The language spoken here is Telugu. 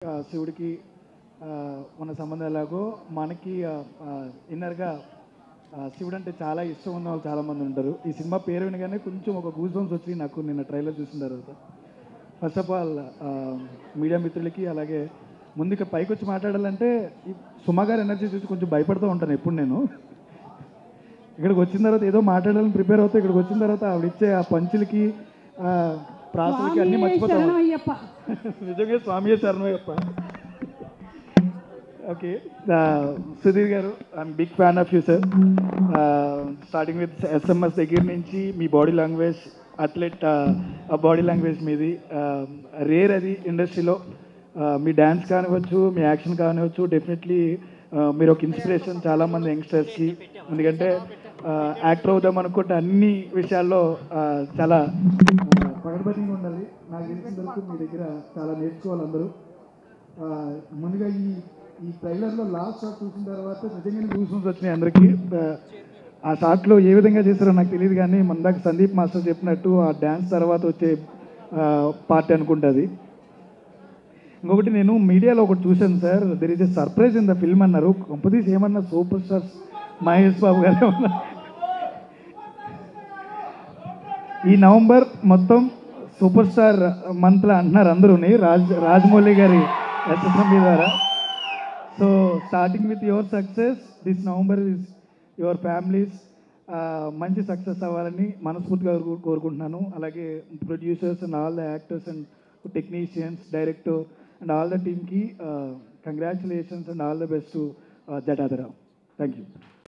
శివుడికి ఉన్న సంబంధం ఎలాగో మనకి ఇన్నర్గా శివుడు అంటే చాలా ఇష్టం ఉన్న వాళ్ళు చాలామంది ఉంటారు. ఈ సినిమా పేరు వినగానే కొంచెం ఒక గూస్ బంప్స్ వచ్చి నాకు నిన్న ట్రైలర్ చూసిన తర్వాత. ఫస్ట్ ఆఫ్ ఆల్ మీడియా మిత్రులకి, అలాగే ముందు ఇక్కడ పైకి వచ్చి మాట్లాడాలంటే ఈ సుమ గారి ఎనర్జీ చూసి కొంచెం భయపడుతూ ఉంటాను ఎప్పుడు నేను. ఇక్కడికి వచ్చిన తర్వాత ఏదో మాట్లాడాలని ప్రిపేర్ అవుతా, ఇక్కడికి వచ్చిన తర్వాత ఆవిడిచ్చే ఆ పంచులకి ప్రాసలకి అన్నీ మర్చిపోతాం. నిజంగా స్వామియే శరణయ్యప్ప. Okay, Sudheer garu, I'm big fan of you sir. Starting with SMS దగ్గర నుంచి మీ బాడీ లాంగ్వేజ్, అథ్లెట్ ఆ బాడీ లాంగ్వేజ్ మీది రేర్ అది ఇండస్ట్రీలో. మీ డ్యాన్స్ కానివచ్చు, మీ యాక్షన్ కానివచ్చు, డెఫినెట్లీ మీరు ఒక ఇన్స్పిరేషన్ చాలామంది యంగ్స్టర్స్కి. ఎందుకంటే యాక్టర్ అవుదాం అనుకుంటే అన్ని విషయాల్లో చాలా పగడబడిగా ఉండాలి. నాకు తెలిసిన వరకు మీ దగ్గర చాలా నేర్చుకోవాలి అందరూ. ముందుగా ఈ ట్రైలర్లో లాస్ట్ షాట్ చూసిన తర్వాత నిజంగానే గూస్ బంప్స్ వచ్చినాయి అందరికీ. ఆ షాట్లో ఏ విధంగా చేశారో నాకు తెలియదు, కానీ మందాక సందీప్ మాస్టర్ చెప్పినట్టు ఆ డ్యాన్స్ తర్వాత వచ్చే పార్ట్ అనుకుంటుంది. ఇంకొకటి నేను మీడియాలో ఒకటి చూశాను sir, there is a surprise in the film అన్నారు. కంపెనీస్ ఏమన్నా సూపర్ స్టార్స్ మహేష్ బాబు గారు ఏమన్నా ఈ నవంబర్ మొత్తం సూపర్ స్టార్ మంత్లా అంటున్నారు అందరూని, రాజమౌళి గారి SSMB ద్వారా. So starting with your success, this November is your families మంచి సక్సెస్ అవ్వాలని మనస్ఫూర్తిగా కోరుకుంటున్నాను. అలాగే producers and all the actors and technicians, director and all the టీమ్కి congratulations and all the best to Jatadhara. Thank you.